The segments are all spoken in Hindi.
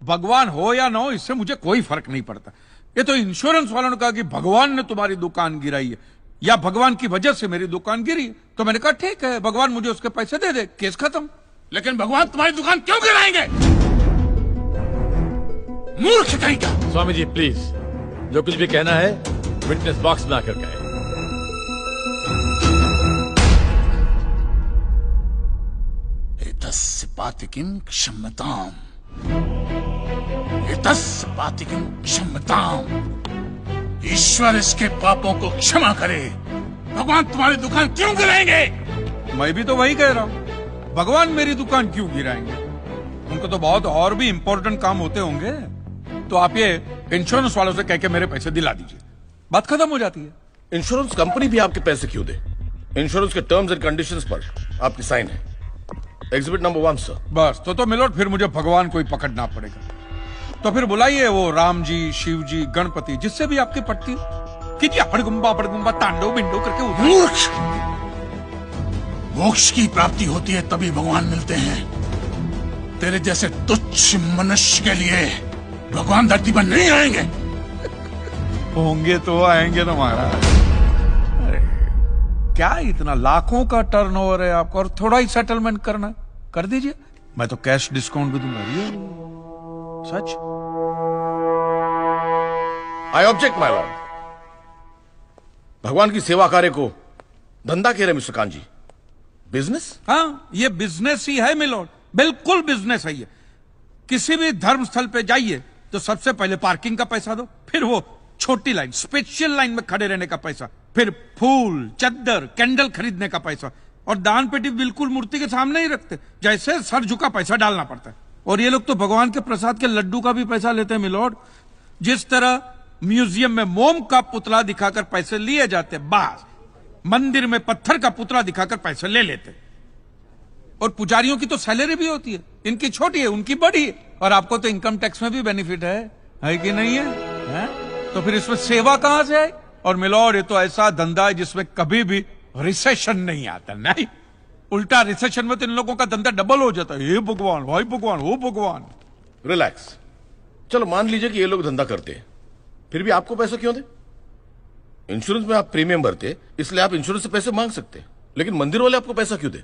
भगवान हो या ना हो इससे मुझे कोई फर्क नहीं पड़ता। ये तो इंश्योरेंस वालों ने कहा कि भगवान ने तुम्हारी दुकान गिराई है या भगवान की वजह से मेरी दुकान गिरी, तो मैंने कहा ठीक है, भगवान मुझे उसके पैसे दे दे, केस खत्म। लेकिन भगवान तुम्हारी दुकान क्यों गिराएंगे? मूर्ख कहीं का। स्वामी जी प्लीज, जो कुछ भी कहना है विटनेस बॉक्स में आकर कहें। एतस्य पातिकीं क्षम्यताम्, एतस्य पातिकीं क्षम्यताम्। ईश्वर इसके पापों को क्षमा करे। भगवान तुम्हारी दुकान क्यों गिराएंगे? मैं भी तो वही कह रहा हूं, भगवान मेरी दुकान क्यों गिराएंगे? उनको तो बहुत और भी इंपॉर्टेंट काम होते होंगे। तो आप ये इंश्योरेंस वालों से कह के मेरे पैसे दिला दीजिए, बात खत्म हो जाती है। इंश्योरेंस कंपनी भी आपके पैसे क्यों दे? इंश्योरेंस के टर्म्स एंड कंडीशंस पर आपकी साइन है। Exhibit number 1 sir. बस तो मिलोट, फिर मुझे भगवान को ही पकड़ना पड़ेगा। तो फिर बुलाइए वो राम जी, शिव जी, गणपति, जिससे भी आपकी पटती हो, कीजिए हड़गुम्बा तांडव बिंडो करके उधर। मूर्ख! मोक्ष की प्राप्ति होती है तभी भगवान मिलते हैं। तेरे जैसे तुच्छ मनुष्य के लिए भगवान धरती पर नहीं आएंगे। होंगे तो आएंगे ना महाराज। अरे क्या इतना लाखों का टर्नओवर है आपको, और थोड़ा ही सेटलमेंट करना, कर दीजिए। मैं तो कैश डिस्काउंट भी दूंगा। ये सच। I object my lord. भगवान की सेवा कार्य को धंधा कह रहे मिस्टर कांत जी, बिजनेस? हाँ, ये बिजनेस ही है मिलोड, बिल्कुल बिजनेस है ये। किसी भी धर्म स्थल पे जाइए तो सबसे पहले पार्किंग का पैसा दो, फिर वो छोटी लाइन, स्पेशल लाइन में खड़े रहने का पैसा, फिर फूल, चद्दर, कैंडल खरीदने का पैसा, और दान पेटी बिल्कुल मूर्ति के सामने ही रखते, जैसे सर झुका पैसा डालना पड़ता है। और ये लोग तो भगवान के प्रसाद के लड्डू का भी पैसा लेते हैं मिलोड। जिस तरह म्यूजियम में मोम का पुतला दिखाकर पैसे लिए जाते, बस मंदिर में पत्थर का पुतला दिखाकर पैसे ले लेते। और पुजारियों की तो सैलरी भी होती है, इनकी छोटी है, उनकी बड़ी है। और आपको तो इनकम टैक्स में भी बेनिफिट है कि नहीं है? तो फिर इसमें सेवा कहां से है? और मिलोड, ये तो ऐसा धंधा है जिसमें कभी भी रिसेशन नहीं आता। नहीं, उल्टा रिसेशन में तो इन लोगों का धंधा डबल हो जाता है। हे भगवान, भाई भगवान, हो भगवान। रिलैक्स। चलो मान लीजिए कि ये लोग धंधा करते हैं, फिर भी आपको पैसा क्यों दे? इंश्योरेंस में आप प्रीमियम भरते, इसलिए आप इंश्योरेंस से पैसे मांग सकते, लेकिन मंदिर वाले आपको पैसा क्यों दे?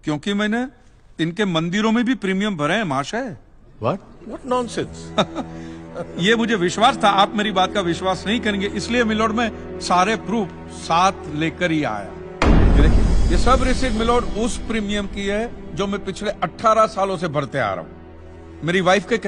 क्योंकि मैंने इनके मंदिरों में भी प्रीमियम भरे हैं महाशय। What nonsense? ये मुझे विश्वास था, आप मेरी बात का विश्वास नहीं करेंगे, इसलिए मिलोड में सारे प्रूफ साथ लेकर ही आया। ये सब रिसीट मिलोड उस प्रीमियम की है जो मैं पिछले 18 सालों से भरते आ रहा हूं। मेरी वाइफ के